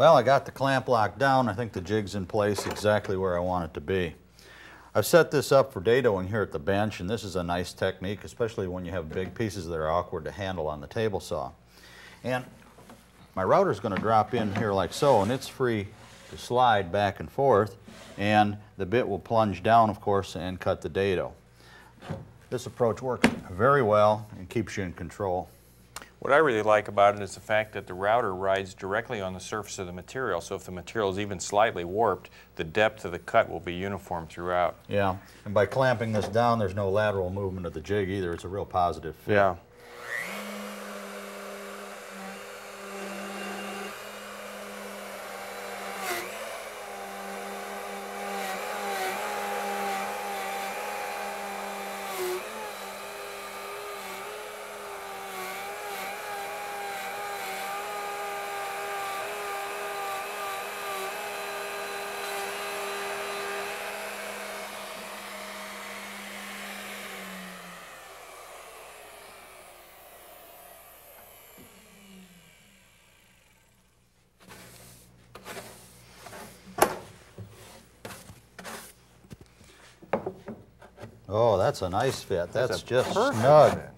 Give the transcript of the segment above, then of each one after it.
Well, I got the clamp lock down. I think the jig's in place exactly where I want it to be. I've set this up for dadoing here at the bench, and this is a nice technique, especially when you have big pieces that are awkward to handle on the table saw. And my router's going to drop in here like so, and it's free to slide back and forth, and the bit will plunge down, of course, and cut the dado. This approach works very well and keeps you in control. What I really like about it is the fact that the router rides directly on the surface of the material, so if the material is even slightly warped, the depth of the cut will be uniform throughout. Yeah, and by clamping this down, there's no lateral movement of the jig either. It's a real positive fit. Yeah. Oh, that's a nice fit. That's just perfect snug. fit.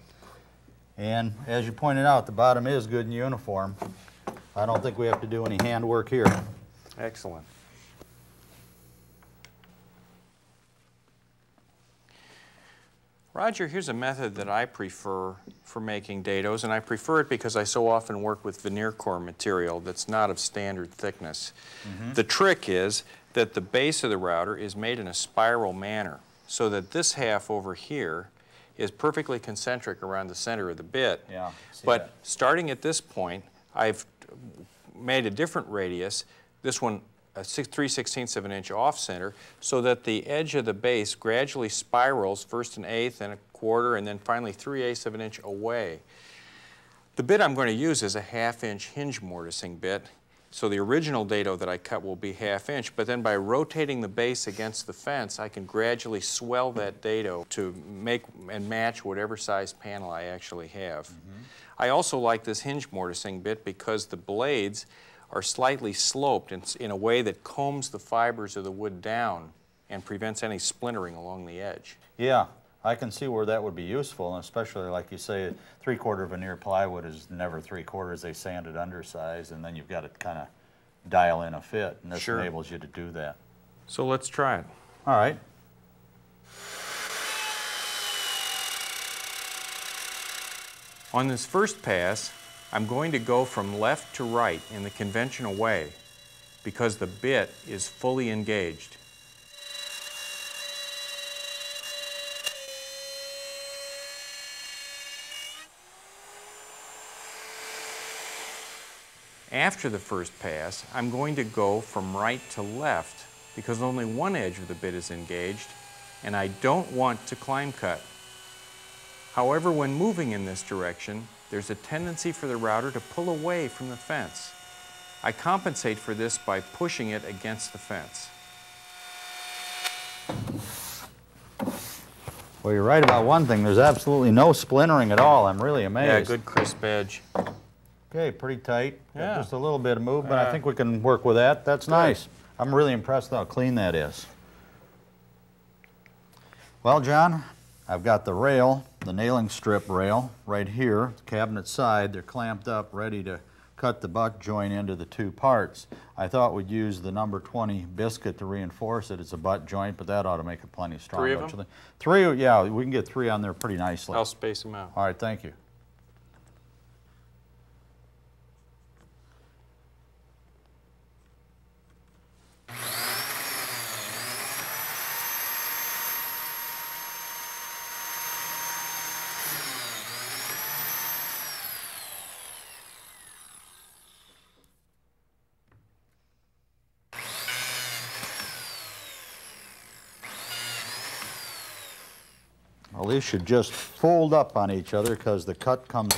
And as you pointed out, the bottom is good and uniform. I don't think we have to do any handwork here. Excellent. Roger, here's a method that I prefer for making dados, and I prefer it because I so often work with veneer core material that's not of standard thickness. The trick is that the base of the router is made in a spiral manner, so that this half over here is perfectly concentric around the center of the bit. Yeah, but starting at this point, I've made a different radius, this one 3/16 of an inch off center, so that the edge of the base gradually spirals first an eighth, then a quarter, and then finally 3/8 of an inch away. The bit I'm going to use is a 1/2 inch hinge mortising bit. So the original dado that I cut will be 1/2 inch, but then by rotating the base against the fence, I can gradually swell that dado to make and match whatever size panel I actually have. I also like this hinge mortising bit because the blades are slightly sloped in a way that combs the fibers of the wood down and prevents any splintering along the edge. Yeah, I can see where that would be useful, and especially like you say, 3/4 veneer plywood is never 3/4. They sand it undersized, and then you've got to kind of dial in a fit, and this enables you to do that. So let's try it. All right. On this first pass, I'm going to go from left to right in the conventional way because the bit is fully engaged. After the first pass, I'm going to go from right to left because only one edge of the bit is engaged and I don't want to climb cut. However, when moving in this direction, there's a tendency for the router to pull away from the fence. I compensate for this by pushing it against the fence. Well, you're right about one thing. There's absolutely no splintering at all. I'm really amazed. Yeah, good crisp edge. Okay, pretty tight. Yeah. Just a little bit of movement. I think we can work with that. That's nice. I'm really impressed how clean that is. Well, John, I've got the rail, the nailing strip rail, right here, the cabinet side. They're clamped up, ready to cut the butt joint into the two parts. I thought we'd use the number 20 biscuit to reinforce it. It's a butt joint, but that ought to make it plenty strong. 3 of them? 3, yeah, we can get 3 on there pretty nicely. I'll space them out. All right, thank you. Well, these should just fold up on each other because the cut comes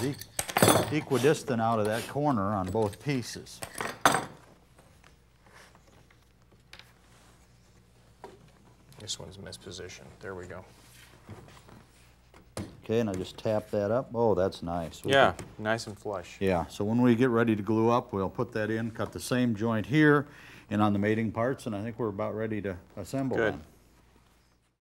equidistant out of that corner on both pieces. This one's mispositioned. There we go. Okay, and I just tap that up. Oh, that's nice. Yeah, nice and flush. Yeah, so when we get ready to glue up, we'll put that in, cut the same joint here and on the mating parts, and I think we're about ready to assemble Good. them.